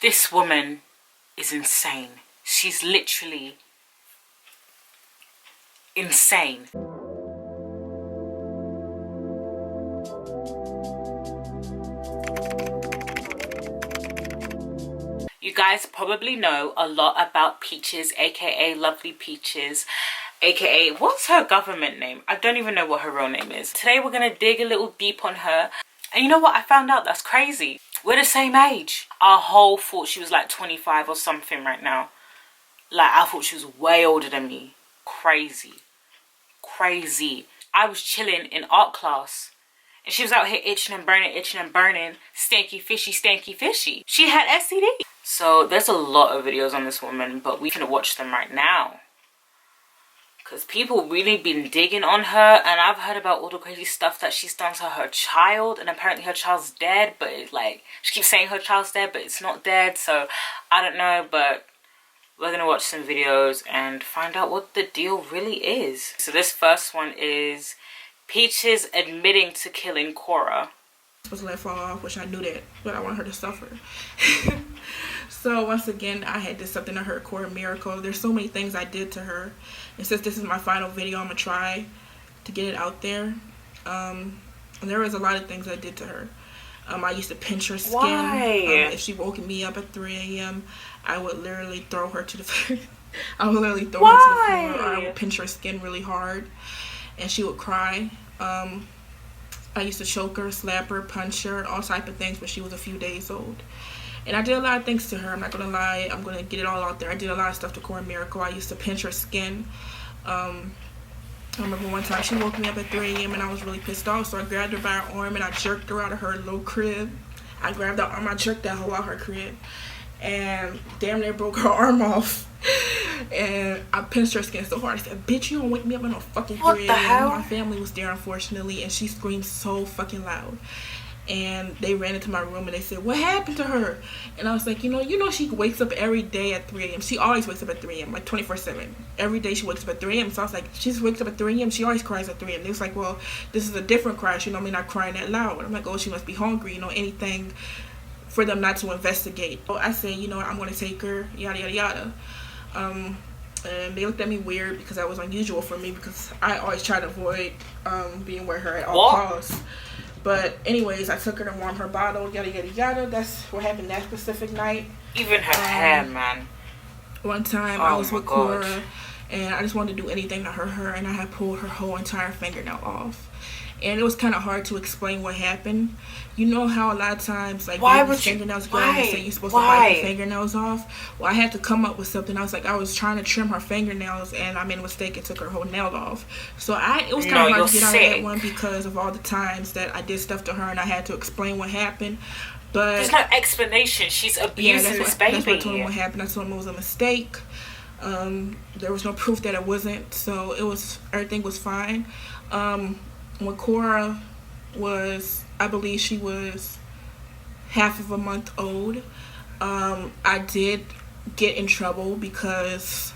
This woman is insane. She's literally insane. You guys probably know a lot about Peaches, aka Lovely Peaches, aka what's her government name? I don't even know what her real name is. Today we're gonna dig a little deep on her. And you know what? I found out that's crazy. We're the same age. I whole thought she was like 25 or something right now. Like, I thought she was way older than me. Crazy. Crazy. I was chilling in art class and she was out here itching and burning, stanky fishy. She had STD. So there's a lot of videos on this woman, but we can watch them right now. Because people really been digging on her, and I've heard about all the crazy stuff that she's done to her child, and apparently her child's dead, but it's like, she keeps saying her child's dead, but it's not dead, so I don't know, but we're gonna watch some videos and find out what the deal really is. So this first one is Peaches admitting to killing Cora. Was let fall off, which I knew that, but I want her to suffer. So once again, I had did something to her, Cora Miracle. There's so many things I did to her, and since this is my final video, I'm gonna try to get it out there. And there was a lot of things I did to her. I used to pinch her skin. Why? If she woke me up at 3 a.m., I would literally throw her to the I would literally throw her to the floor, or I would pinch her skin really hard, and she would cry. I used to choke her, slap her, punch her, all type of things when she was a few days old. And I did a lot of things to her. I'm not going to lie. I'm going to get it all out there. I did a lot of stuff to Cora Miracle. I used to pinch her skin. I remember one time she woke me up at 3 a.m. and I was really pissed off. So I grabbed her by her arm and I jerked her out of her little crib. I grabbed her arm. I jerked that hoe out her crib. And damn near broke her arm off. And I pinched her skin so hard. I said, bitch, you don't wake me up in no fucking 3 a.m. What the hell? My family was there, unfortunately, and she screamed so fucking loud. And they ran into my room and they said, what happened to her? And I was like, you know she wakes up every day at 3 a.m. She always wakes up at 3 a.m. like 24/7. Every day she wakes up at 3 a.m. So I was like, she just wakes up at 3 a.m. She always cries at 3 a.m. They was like, well, this is a different cry. She normally not crying that loud. I'm like, oh, she must be hungry. Anything for them not to investigate. So I said, I'm going to take her, yada, yada, yada. And they looked at me weird because that was unusual for me because I always try to avoid being with her at all costs. But anyways, I took her to warm her bottle, yada, yada, yada. That's what happened that specific night. Even her hair, man. One time I was with Cora and I just wanted to do anything to hurt her, and I had pulled her whole entire fingernail off. And it was kind of hard to explain what happened. You know how a lot of times, like, fingernails go and say you're supposed to bite the fingernails off? Well, I had to come up with something. I was trying to trim her fingernails, and I made a mistake and took her whole nail off. So it was kind of hard to get out of that one because of all the times that I did stuff to her and I had to explain what happened. But there's no explanation. She's abusing this baby. That's what I told him what happened. I told him it was a mistake. There was no proof that it wasn't, so everything was fine. When Cora was, I believe she was half of a month old, I did get in trouble because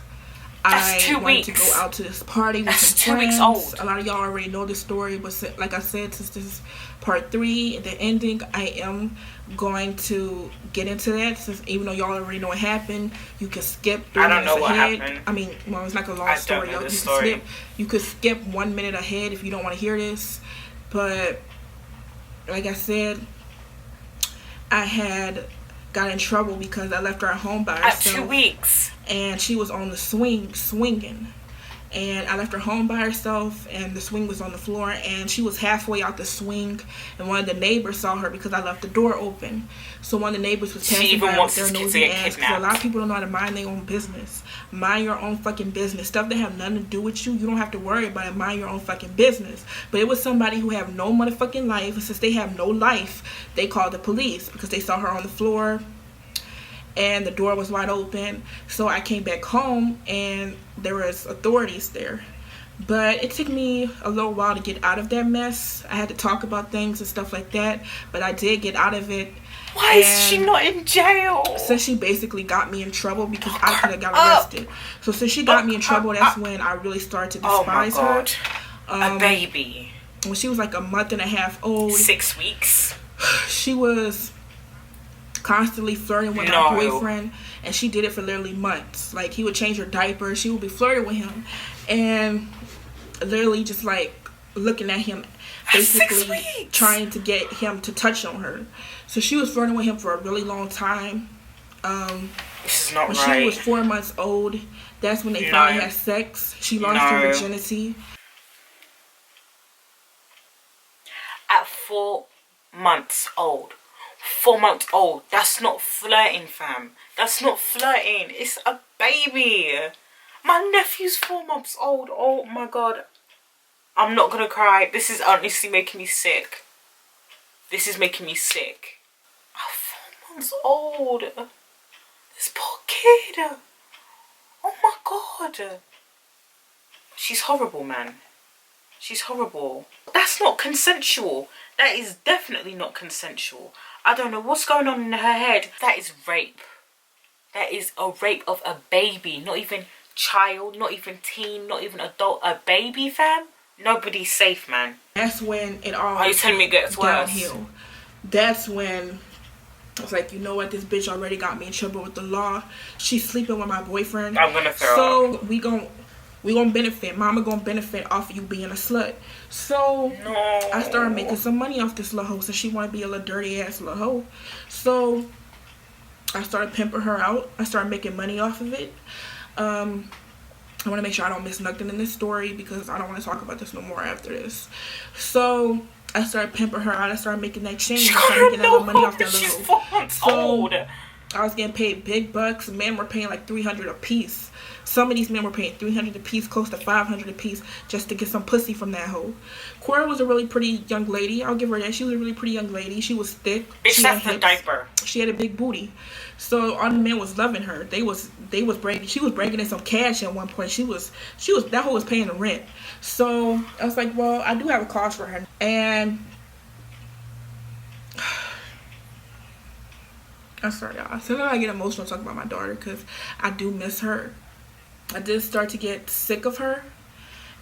I wanted to go out to this party with some friends. 2 weeks old. A lot of y'all already know this story, but like I said, since this is part 3, the ending, I am going to get into that. Since even though y'all already know what happened, you can skip 3 minutes ahead. I don't know what happened. I mean, well, it's like a long story. You could skip 1 minute ahead if you don't want to hear this. But like I said, I had got in trouble because I left her at home by herself. At 2 weeks. And she was on the swinging. And I left her home by herself, and the swing was on the floor, and she was halfway out the swing, and one of the neighbors saw her because I left the door open. So one of the neighbors was passing by with their nosy ass, because a lot of people don't know how to mind their own business. Mind your own fucking business. Stuff that have nothing to do with you, you don't have to worry about it. Mind your own fucking business. But it was somebody who have no motherfucking life, and since they have no life, they called the police because they saw her on the floor and the door was wide open. So I came back home and there was authorities there. But it took me a little while to get out of that mess. I had to talk about things and stuff like that, but I did get out of it. Why is she not in jail? So she basically got me in trouble because I could have got arrested. So since she got me in trouble, that's when I really started to despise her. A baby. When she was like a month and a half old. 6 weeks. She was constantly flirting with my boyfriend, and she did it for literally months. Like, he would change her diaper, she would be flirting with him, and literally just like looking at him, basically trying to get him to touch on her. So she was flirting with him for a really long time. This is not when right. She was 4 months old, that's when they finally had sex. She lost her virginity. At 4 months old. 4 months old. That's not flirting, fam. That's not flirting. It's a baby. My nephew's 4 months old. Oh my god. I'm not gonna cry. This is honestly making me sick. This is making me sick. 4 months old. This poor kid. Oh my god. She's horrible, man. She's horrible. That's not consensual. That is definitely not consensual. I don't know what's going on in her head. That is rape. That is a rape of a baby. Not even child, not even teen, not even adult. A baby, fam? Nobody's safe, man. That's when it all... Are you telling me it gets worse? Downhill. That's when I was like, you know what? This bitch already got me in trouble with the law. She's sleeping with my boyfriend. I'm gonna throw up. So we gonna benefit. Mama gonna benefit off of you being a slut. So I started making some money off this little hoe, so she wanna be a little dirty ass little hoe. So I started pimping her out. I started making money off of it. I want to make sure I don't miss nothing in this story because I don't want to talk about this no more after this. So I started pimping her out. I started making that change. I started making that money off that little. She's 4 months old. I was getting paid big bucks. Men were paying like $300 a piece. Some of these men were paying $300 a piece, close to $500 a piece, just to get some pussy from that hoe. Cora was a really pretty young lady. I'll give her that. She was a really pretty young lady. She was thick. Bitch, that's the diaper. She had a big booty. So all the men was loving her. They was bringing. She was bringing in some cash at one point. She was that hoe was paying the rent. So I was like, well, I do have a cause for her, and I'm sorry, y'all. Sometimes I get emotional talking about my daughter because I do miss her. I did start to get sick of her,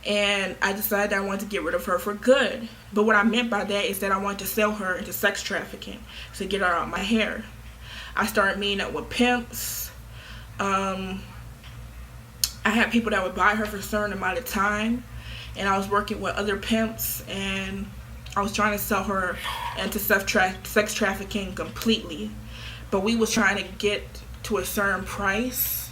and I decided that I wanted to get rid of her for good. But what I meant by that is that I wanted to sell her into sex trafficking to get her out my hair. I started meeting up with pimps. I had people that would buy her for a certain amount of time, and I was working with other pimps, and I was trying to sell her into sex trafficking completely. But we was trying to get to a certain price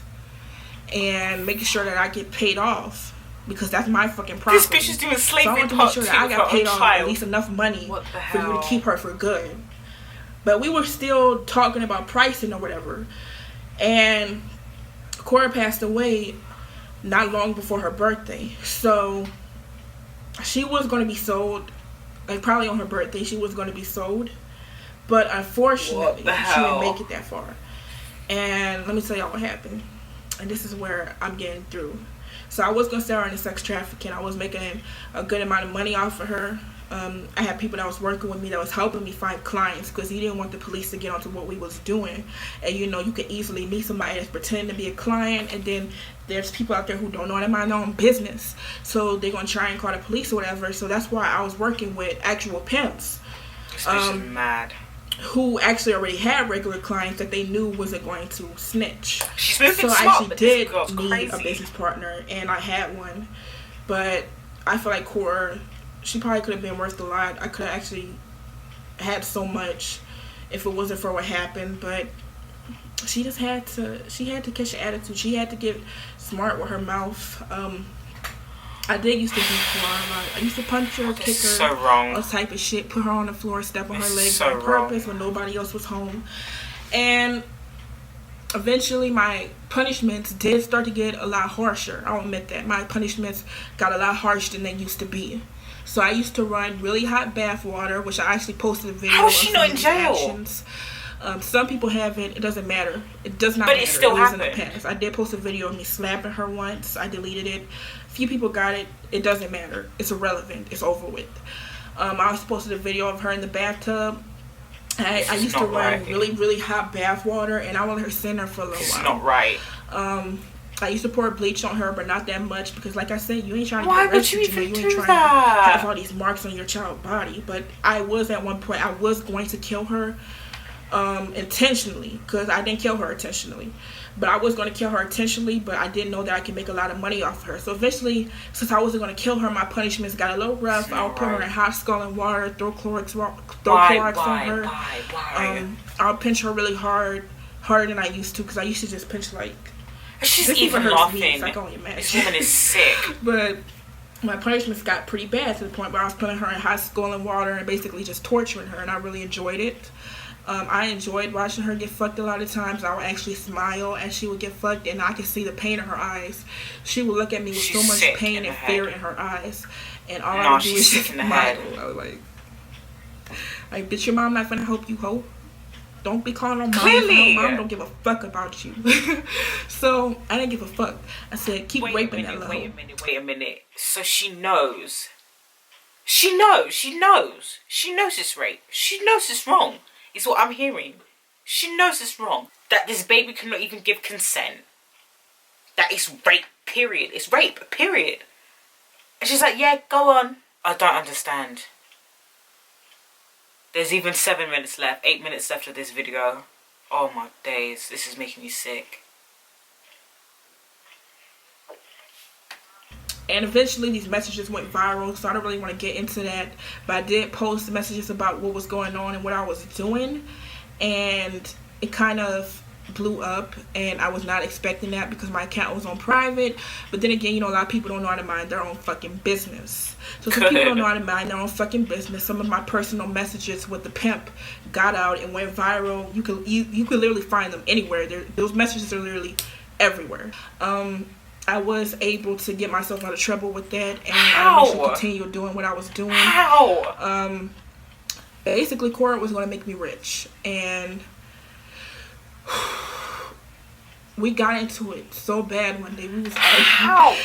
and making sure that I get paid off, because that's my fucking property. This bitch is doing slavery. So I want to make sure that I got paid off at least enough money for you to keep her for good. But we were still talking about pricing or whatever. And Cora passed away not long before her birthday. So she was going to be sold, like probably on her birthday she was going to be sold. But unfortunately, she didn't make it that far. And let me tell y'all what happened. And this is where I'm getting through. So I was going to sell her into sex trafficking. I was making a good amount of money off of her. I had people that was working with me that was helping me find clients, because he didn't want the police to get onto what we was doing. And you know, you could easily meet somebody that's pretending to be a client, and then there's people out there who don't know that mind their own business, so they're gonna try and call the police or whatever. So that's why I was working with actual pimps, mad, who actually already had regular clients that they knew wasn't going to snitch. So I actually did need a business partner, and I had one, but I feel like Cora, she probably could have been worth a lot. I could have actually had so much if it wasn't for what happened, but she just had to catch the attitude. She had to get smart with her mouth. I did used to beat Cora a lot. I used to punch her, kick her, so wrong. all type of shit, put her on the floor, step on her legs so on purpose when nobody else was home. And eventually my punishments did start to get a lot harsher. I'll admit that. My punishments got a lot harsher than they used to be. So I used to run really hot bath water, which I actually posted a video. How is she not in jail? Actions. Some people haven't. It doesn't matter. It does not but matter. It still happened. In the past. I did post a video of me slapping her once. I deleted it. A few people got it. It doesn't matter. It's irrelevant. It's over with. I also posted a video of her in the bathtub. I used to run really, really hot bath water, and I would let her sit there for a little while. It's not right. I used to pour bleach on her, but not that much, because like I said, you ain't trying to get arrested. Why would you even ain't do trying that? To have all these marks on your child body. But I was at one point, I was going to kill her, intentionally, because I didn't kill her intentionally. But I was going to kill her intentionally, but I didn't know that I could make a lot of money off of her. So eventually, since I wasn't going to kill her, my punishments got a little rough. I would put her in hot scalding water, throw Clorox on her. Why? I'll pinch her really hard, harder than I used to, because I used to just pinch like. She's even laughing. I can only imagine. This woman is sick. But my punishments got pretty bad, to the point where I was putting her in hot scalding water and basically just torturing her, and I really enjoyed it. I enjoyed watching her get fucked a lot of times. I would actually smile as she would get fucked, and I could see the pain in her eyes. She would look at me with so much pain and fear in her eyes, and all I would do is just smile. I was like, bitch, your mom not finna help you, hoe. Don't be calling on mom. Clearly. Mom don't give a fuck about you. So I didn't give a fuck. I said, keep raping that little. Wait a minute. So she knows. She knows it's rape. She knows it's wrong. Is what I'm hearing. She knows it's wrong. That this baby cannot even give consent. That it's rape, period. It's rape, period. And she's like, yeah, go on. I don't understand. There's even 7 minutes left, 8 minutes left of this video. Oh my days, this is making me sick. And eventually these messages went viral, so I don't really want to get into that. But I did post messages about what was going on and what I was doing. And it kind of blew up, and I was not expecting that because my account was on private. But then again, you know, a lot of people don't know how to mind their own fucking business. So some people don't know how to mind their own fucking business. Some of my personal messages with the pimp got out and went viral. You could literally find them anywhere. Those messages are literally everywhere. I was able to get myself out of trouble with that, and I wish to continue doing what I was doing. How? Basically, Cora was going to make me rich, and we got into it so bad one day. We was How?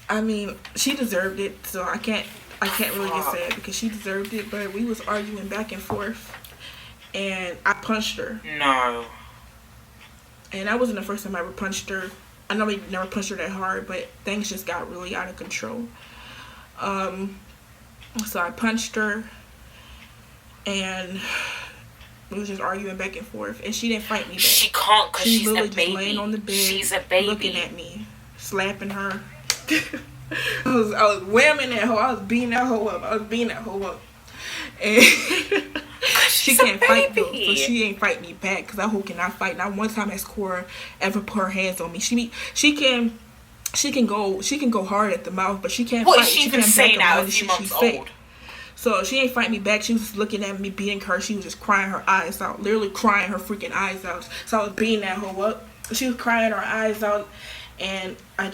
I mean, she deserved it, so I can't really get sad because she deserved it. But we was arguing back and forth, and I punched her. No. And that wasn't the first time I ever punched her. I know I never punched her that hard, but things just got really out of control. So I punched her, and we was just arguing back and forth, and she didn't fight me back. She can't, because she's a baby. Just laying on the bed, she's a baby, looking at me, slapping her. I was whamming that hoe. I was beating that hoe up. And she can't fight though, so she ain't fight me back, because that hoe cannot fight. Not one time has Cora ever put her hands on me. She can go hard at the mouth, but she can't fight. What is she even saying now? A few months old. So she ain't fight me back. She was just looking at me, beating her. She was just crying her eyes out, literally crying her freaking eyes out. So I was beating that hoe up. She was crying her eyes out, and I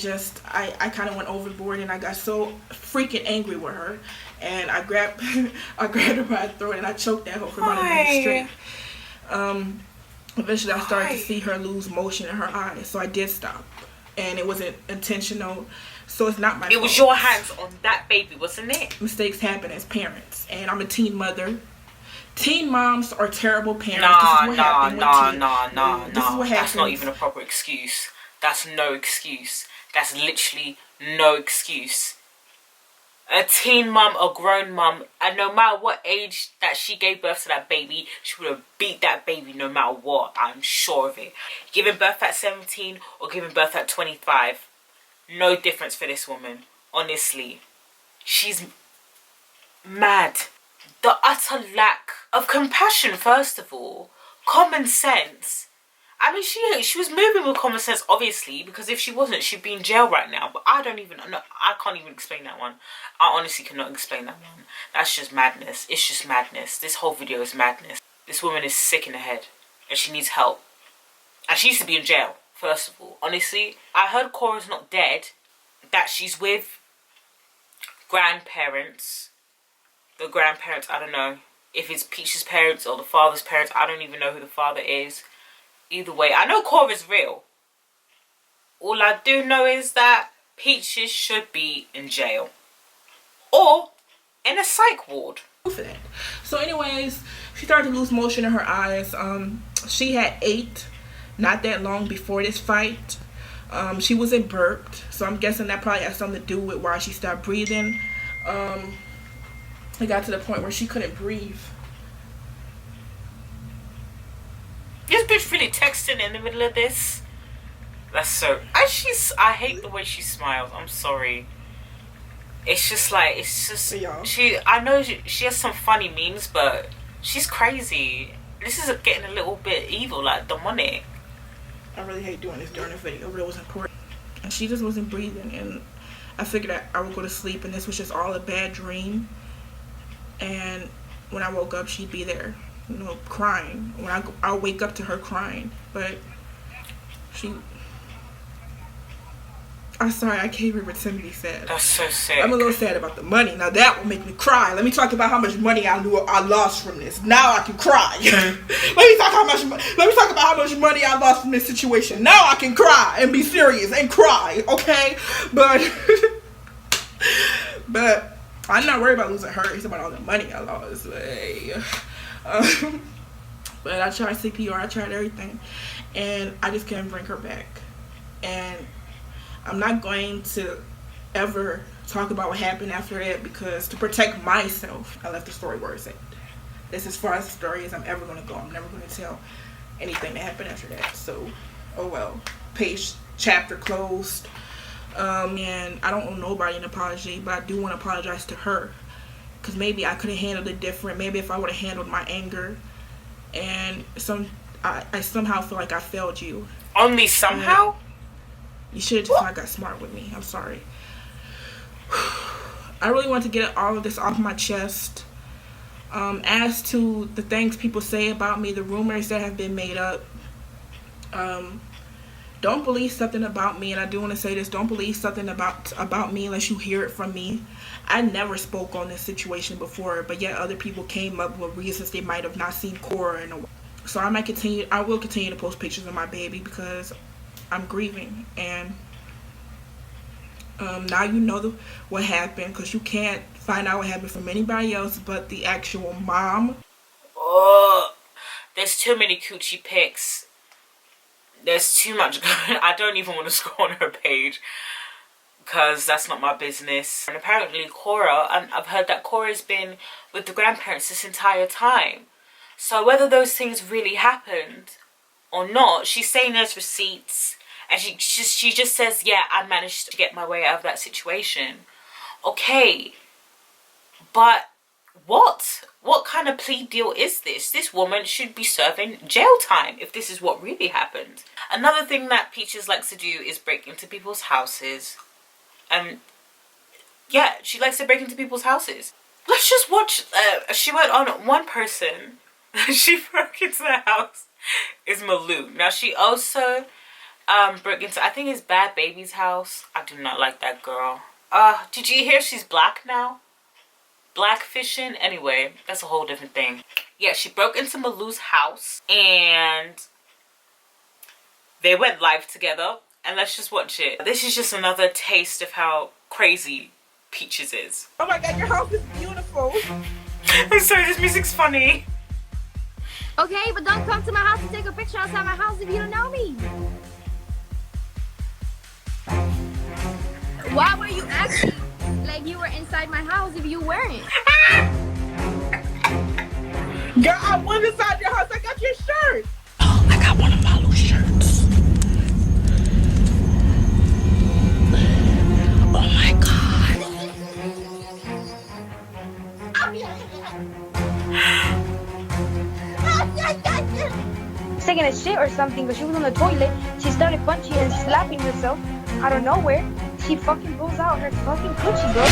kind of went overboard, and I got so freaking angry with her, and I grabbed her by the throat, and I choked that hoe for about a minute straight. Eventually I started to see her lose motion in her eyes, so I did stop, and it wasn't intentional. So it's not my fault. It was your hands on that baby, wasn't it? Mistakes happen as parents, and I'm a teen mother. Teen moms are terrible parents. Nah. This is what happens. That's not even a proper excuse. That's no excuse. That's literally no excuse. A teen mum, a grown mum, and no matter what age that she gave birth to that baby, she would have beat that baby no matter what. I'm sure of it. Giving birth at 17 or giving birth at 25. No difference for this woman. Honestly. She's mad. The utter lack of compassion, first of all. Common sense. I mean, she was moving with common sense, obviously, because if she wasn't, she'd be in jail right now. But I can't even explain that one. I honestly cannot explain that one. That's just madness. It's just madness. This whole video is madness. This woman is sick in the head, and she needs help. And she used to be in jail, first of all. Honestly, I heard Cora's not dead, that she's with grandparents. The grandparents, I don't know if it's Peach's parents or the father's parents. I don't even know who the father is. Either way, I know Cora's real. All I do know is that Peaches should be in jail. Or in a psych ward. So anyways, she started to lose motion in her eyes. She had 8 not that long before this fight. She wasn't burped, so I'm guessing that probably has something to do with why she stopped breathing. It got to the point where she couldn't breathe. This bitch really texting in the middle of this. That's so. I hate the way she smiles. I'm sorry. It's just like, it's just. Yeah. I know she has some funny memes, but she's crazy. This is getting a little bit evil, like demonic. I really hate doing this during the video, but it was important. And she just wasn't breathing, and I figured that I would go to sleep, and this was just all a bad dream. And when I woke up, she'd be there, you know, crying. When I'll wake up to her crying, but I'm sorry, I can't even pretend to be sad. That's so sick. I'm a little sad about the money. Now that will make me cry. Let me talk about how much money I lost from this. Now I can cry. Let me talk about how much money I lost from this situation. Now I can cry and be serious and cry, okay? But I'm not worried about losing her. It's about all the money I lost. But I tried CPR. I tried everything, and I just couldn't bring her back. And I'm not going to ever talk about what happened after that, because to protect myself, I left the story where it's at. That's as far as the story as I'm ever going to go. I'm never going to tell anything that happened after that. So, oh well. Page, chapter closed. And I don't owe nobody an apology, but I do want to apologize to her, because maybe I could have handled it different. Maybe if I would have handled my anger, and I somehow feel like I failed you. Only somehow? You should have just not got smart with me. I'm sorry. I really want to get all of this off my chest. As to the things people say about me, the rumors that have been made up, don't believe something about me. And I do want to say this: don't believe something about me unless you hear it from me. I never spoke on this situation before, but yet other people came up with reasons they might have not seen Cora in a while. So I will continue to post pictures of my baby, because I'm grieving. And now you know what happened, because you can't find out what happened from anybody else but the actual mom. Oh, there's too many coochie pics. There's too much going. I don't even want to scroll on her page, because that's not my business. And apparently Cora, and I've heard that Cora's been with the grandparents this entire time. So whether those things really happened or not, she's saying there's receipts, and she just says, yeah, I managed to get my way out of that situation. Okay, but what kind of plea deal is this? This woman should be serving jail time if this is what really happened. Another thing that Peaches likes to do is break into people's houses. Yeah, she likes to break into people's houses. Let's just watch. She went on one person. She broke into the house. Is Malou. Now she also broke into, I think it's Bad Baby's house. I do not like that girl. Did you hear she's black now? Blackfishing? Anyway, that's a whole different thing. Yeah, she broke into Malou's house and they went live together. And let's just watch it. This is just another taste of how crazy Peaches is. Oh my god, your house is beautiful. I'm sorry, this music's funny. Okay, but don't come to my house and take a picture outside my house if you don't know me. Why were you acting like you were inside my house if you weren't? Girl, I went inside your house. I got your shirt. Oh, I got one of Malu's shirts. Oh my god. Taking a shit or something, but she was on the toilet. She started punching and slapping herself out of nowhere. She fucking pulls out her fucking coochie, bro.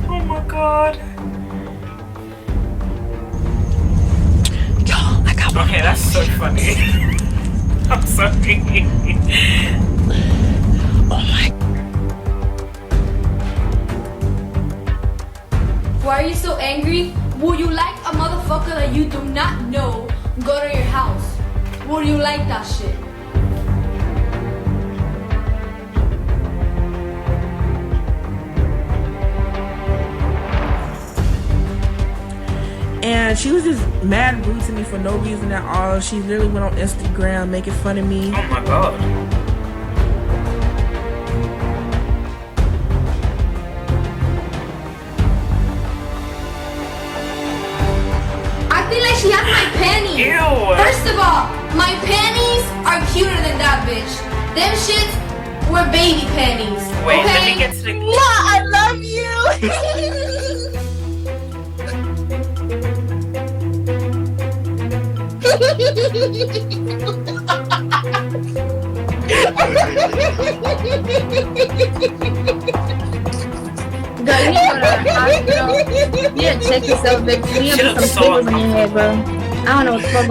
Oh my god. Yo, I got one. Okay, that's so funny. I'm sorry. Oh my. Why are you so angry? Would you like a motherfucker that you do not know go to your house? Would you like that shit? And she was just mad rude to me for no reason at all. She literally went on Instagram making fun of me. Oh my god. I feel like she has my panties. Ew. First of all, my panties are cuter than that bitch. Them shits were baby panties. Wait, okay? let me get to the... Yeah, I love you. Girl, you need to go to the hospital. You need to check yourself, bitch. You need to put some staples in your head, bro. I don't know what's going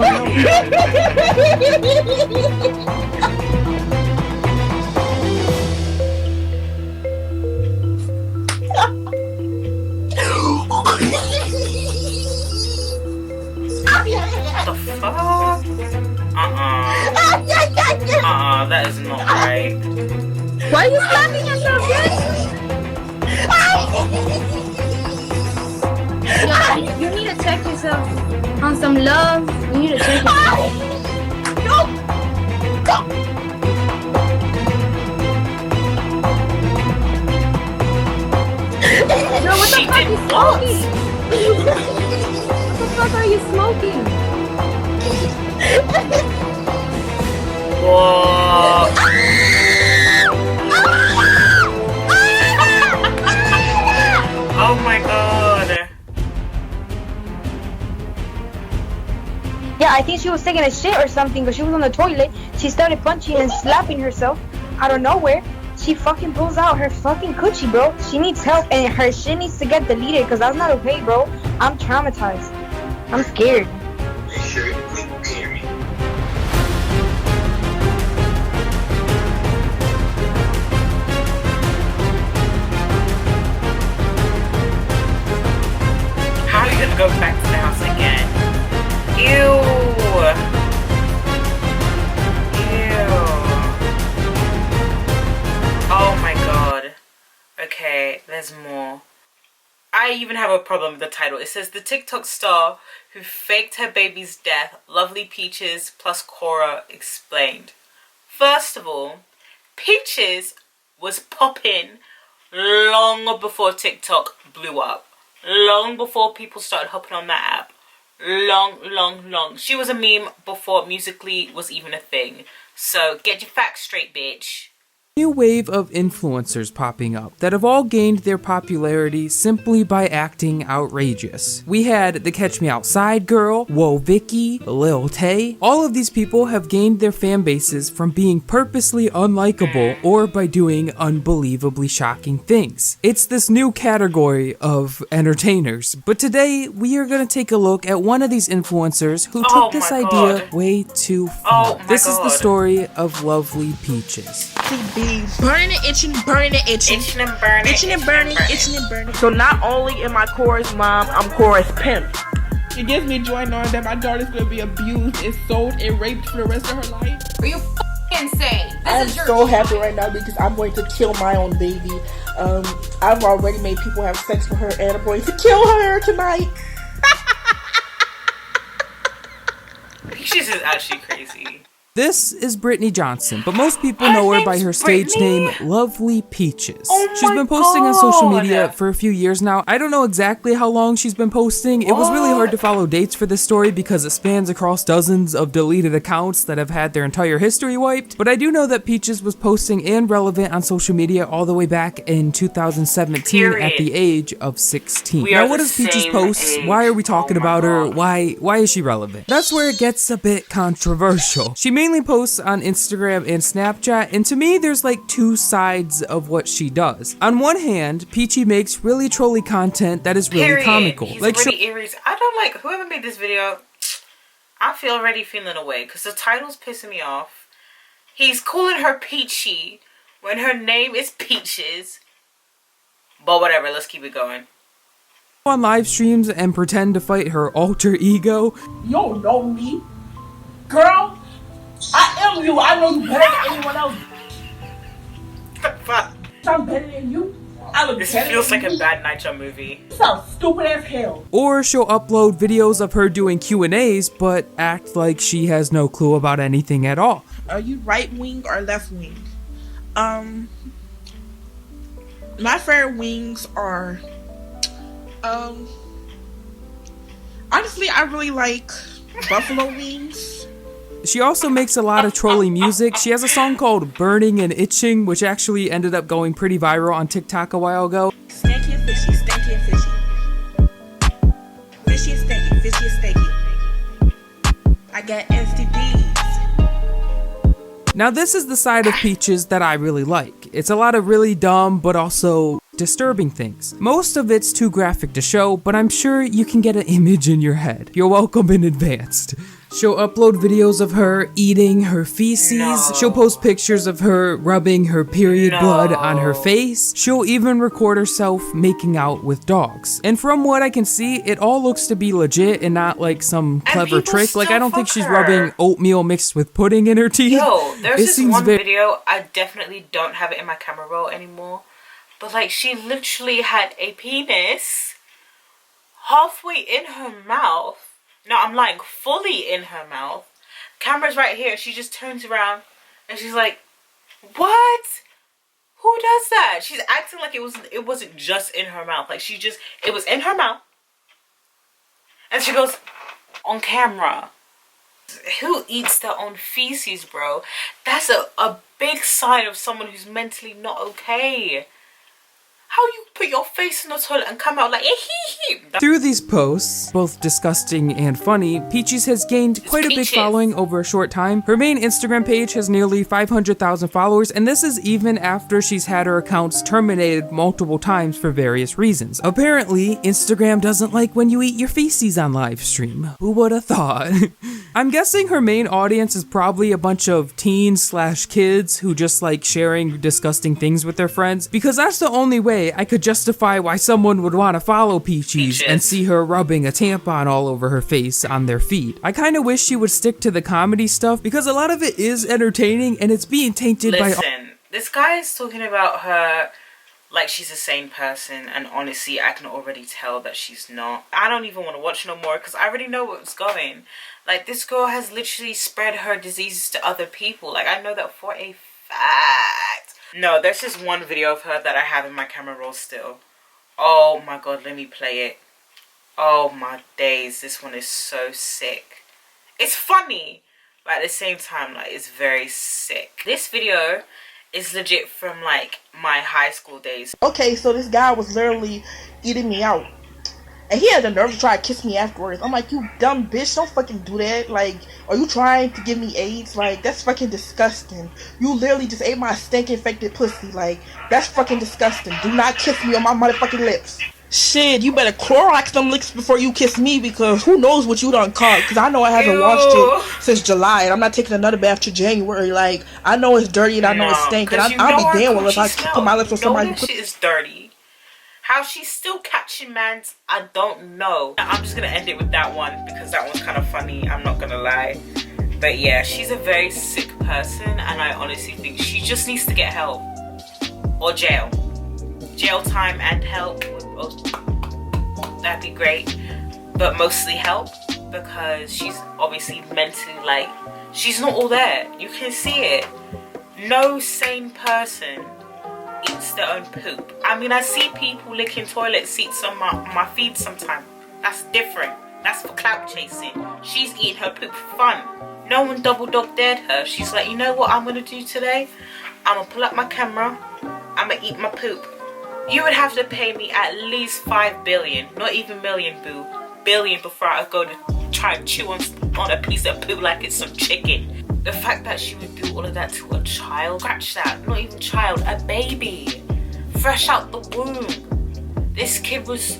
What the fuck? That is not right. Why are you slapping yourself, bitch? Yo, you need to check yourself on some love. You need to check yourself. Yo, what the She fuck did are you what? smoking? What the fuck are you smoking? Whoa. Oh my god. Yeah, I think she was taking a shit or something, but she was on the toilet. She started punching and slapping herself out of nowhere. She fucking pulls out her fucking coochie, bro. She needs help, and her shit needs to get deleted, because that's not okay, bro. I'm traumatized. I'm scared. How are you gonna go back to the house again? Ew. Oh my god. Okay, there's more. I even have a problem with the title. It says the TikTok star who faked her baby's death, Lovely Peaches plus Cora explained. First of all, Peaches was popping long before TikTok blew up. Long before people started hopping on that app. Long. She was a meme before Musical.ly was even a thing. So get your facts straight, bitch. New wave of influencers popping up that have all gained their popularity simply by acting outrageous. We had the Catch Me Outside girl, Whoa Vicky, Lil Tay. All of these people have gained their fan bases from being purposely unlikable or by doing unbelievably shocking things. It's this new category of entertainers. But today we are going to take a look at one of these influencers who took this idea way too far. This is the story of Lovely Peaches. Burning and itching, burning and itching. Itching and burning. Itching and burning, itching and burning. So not only am I Cora's mom, I'm Cora's pimp. It gives me joy knowing that my daughter's gonna be abused and sold and raped for the rest of her life. Are you insane? I'm so happy right now because I'm going to kill my own baby. I've already made people have sex with her and I'm going to kill her tonight. Peaches is actually crazy. This is Brittany Johnson, but most people know her by her stage name, Lovely Peaches. She's been posting on social media for a few years now. I don't know exactly how long she's been posting. It was really hard to follow dates for this story because it spans across dozens of deleted accounts that have had their entire history wiped. But I do know that Peaches was posting and relevant on social media all the way back in 2017 at the age of 16. Now, what does Peaches post? Why are we talking about her? Why is she relevant? That's where it gets a bit controversial. She mainly posts on Instagram and Snapchat, and to me there's like two sides of what she does. On one hand, Peachy makes really trolly content that is really comical. He's like really eerie. I don't like whoever made this video. I feel already feeling away because the title's pissing me off. He's calling her Peachy when her name is Peaches. But whatever, let's keep it going. On live streams and pretend to fight her alter ego. You don't know me. Girl, I am you. I know you better than anyone else. Fuck. I'm better than you. I look This better feels than like a you. bad Nitro movie. You sound stupid as hell. Or she'll upload videos of her doing Q&As, but act like she has no clue about anything at all. Are you right wing or left wing? My favorite wings are, honestly, I really like buffalo wings. She also makes a lot of trolling music. She has a song called Burning and Itching, which actually ended up going pretty viral on TikTok a while ago. Stanky and fishy, stanky and fishy. Fishy and stanky, fishy and stanky. I got STDs. Now this is the side of Peaches that I really like. It's a lot of really dumb but also disturbing things. Most of it's too graphic to show, but I'm sure you can get an image in your head. You're welcome in advance. She'll upload videos of her eating her feces. No. She'll post pictures of her rubbing her period blood on her face. She'll even record herself making out with dogs. And from what I can see, it all looks to be legit and not like some clever people trick. Like, I still don't think fuck she's her. rubbing oatmeal mixed with pudding in her teeth. Yo, there's It this seems one very- video, I definitely don't have it in my camera roll anymore, but like she literally had a penis halfway in her mouth. No, I'm lying, fully in her mouth. Camera's right here. She just turns around and she's like, what? Who does that? She's acting like it wasn't just in her mouth. Like it was in her mouth. And she goes, on camera. Who eats their own feces, bro? That's a big sign of someone who's mentally not okay. How you put your face in the toilet and come out like, hee. Through these posts, both disgusting and funny, Peaches has gained quite a big Peaches. following over a short time. Her main Instagram page has nearly 500,000 followers, and this is even after she's had her accounts terminated multiple times for various reasons. Apparently, Instagram doesn't like when you eat your feces on live stream. Who would have thought? I'm guessing her main audience is probably a bunch of teens/kids who just like sharing disgusting things with their friends, because that's the only way I could justify why someone would want to follow Peaches and see her rubbing a tampon all over her face on their feed. I kind of wish she would stick to the comedy stuff because a lot of it is entertaining and it's being tainted by... Listen, this guy is talking about her like she's a sane person, and honestly, I can already tell that she's not. I don't even want to watch no more because I already know what's going. Like, this girl has literally spread her diseases to other people. Like, I know that for a fact. No, there's just one video of her that I have in my camera roll still. Oh my god, let me play it. Oh my days, this one is so sick. It's funny, but at the same time, like, it's very sick. This video is legit from, like, my high school days. Okay, so this guy was literally eating me out. And he had the nerve to try to kiss me afterwards. I'm like, you dumb bitch, don't fucking do that. Like, are you trying to give me AIDS? Like, that's fucking disgusting. You literally just ate my stink-infected pussy. Like, that's fucking disgusting. Do not kiss me on my motherfucking lips. Shit, you better Clorox them lips before you kiss me, because who knows what you done caught. Because I know I haven't washed it since July, and I'm not taking another bath till January. Like, I know it's dirty and I know it's stink, and I'll be damn well if I put my lips on somebody. That shit is dirty. How she's still catching mans, I don't know. I'm just gonna end it with that one because that one's kind of funny, I'm not gonna lie. But yeah, she's a very sick person, and I honestly think she just needs to get help. Or jail. Jail time and help. That'd be great. But mostly help, because she's obviously mentally, like, she's not all there. You can see it. No sane person eats their own poop. I mean, I see people licking toilet seats on my feed sometimes. That's different. That's for clout chasing. She's eating her poop for fun. No one double dog dared her. She's like, you know what I'm gonna do today? I'm gonna pull up my camera. I'm gonna eat my poop. You would have to pay me at least 5 billion, not even million, boo. Billion before I go to try and chew on a piece of poop like it's some chicken. The fact that she would do all of that to a child, scratch that, not even child, a baby, fresh out the womb. This kid was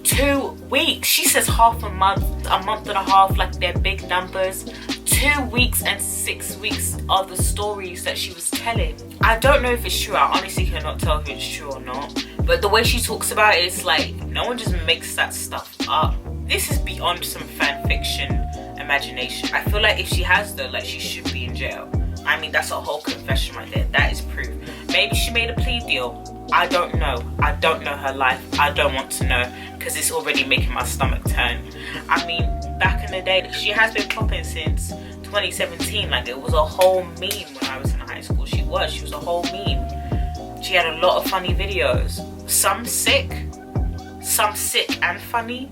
2 weeks. She says half a month and a half, like they're big numbers. 2 weeks and 6 weeks are the stories that she was telling. I don't know if it's true. I honestly cannot tell if it's true or not. But the way she talks about it, it's like, no one just makes that stuff up. This is beyond some fan fiction imagination. I feel like if she has though, like, she should be in jail. I mean, that's a whole confession right there. That is proof. Maybe she made a plea deal. I don't know. I don't know her life. I don't want to know, because it's already making my stomach turn. I mean, back in the day, she has been popping since 2017. Like, it was a whole meme when I was in high school. She was a whole meme. She had a lot of funny videos. Some sick and funny.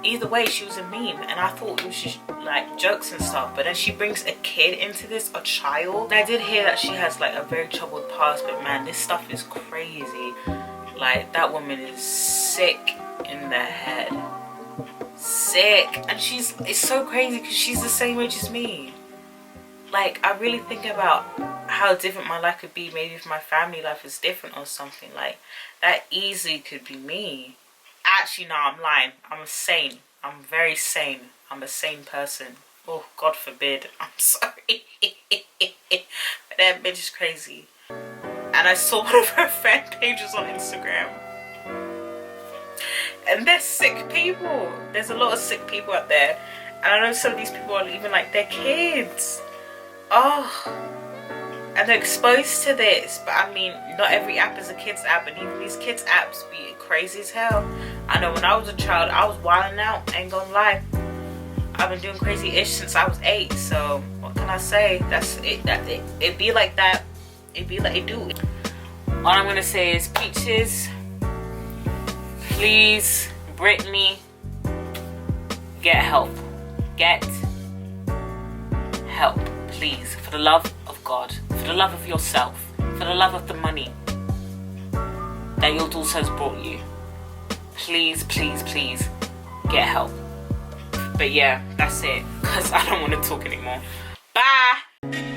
Either way, she was a meme, and I thought it was just like jokes and stuff. But then she brings a kid into this, a child. And I did hear that she has like a very troubled past, but man, this stuff is crazy. Like, that woman is sick in the head. Sick. And it's so crazy because she's the same age as me. Like, I really think about how different my life could be, maybe if my family life was different or something. Like, that easily could be me. Actually, no, I'm lying. I'm sane. I'm very sane. I'm a sane person. Oh, God forbid. I'm sorry. But that bitch is crazy. And I saw one of her fan pages on Instagram. And they're sick people. There's a lot of sick people out there. And I know some of these people are even like their kids. Oh. And they're exposed to this. But I mean, not every app is a kids app. And even these kids apps be crazy as hell. I know when I was a child, I was wilding out. Ain't gonna lie. I've been doing crazy ish since I was 8. So what can I say? That's it. It be like that. It be like it do. All I'm gonna say is, Peaches, please, Brittany, get help. Get help, please. For the love of God, for the love of yourself, for the love of the money that your daughter has brought you. Please, please, please, get help. But yeah, that's it, because I don't want to talk anymore. Bye.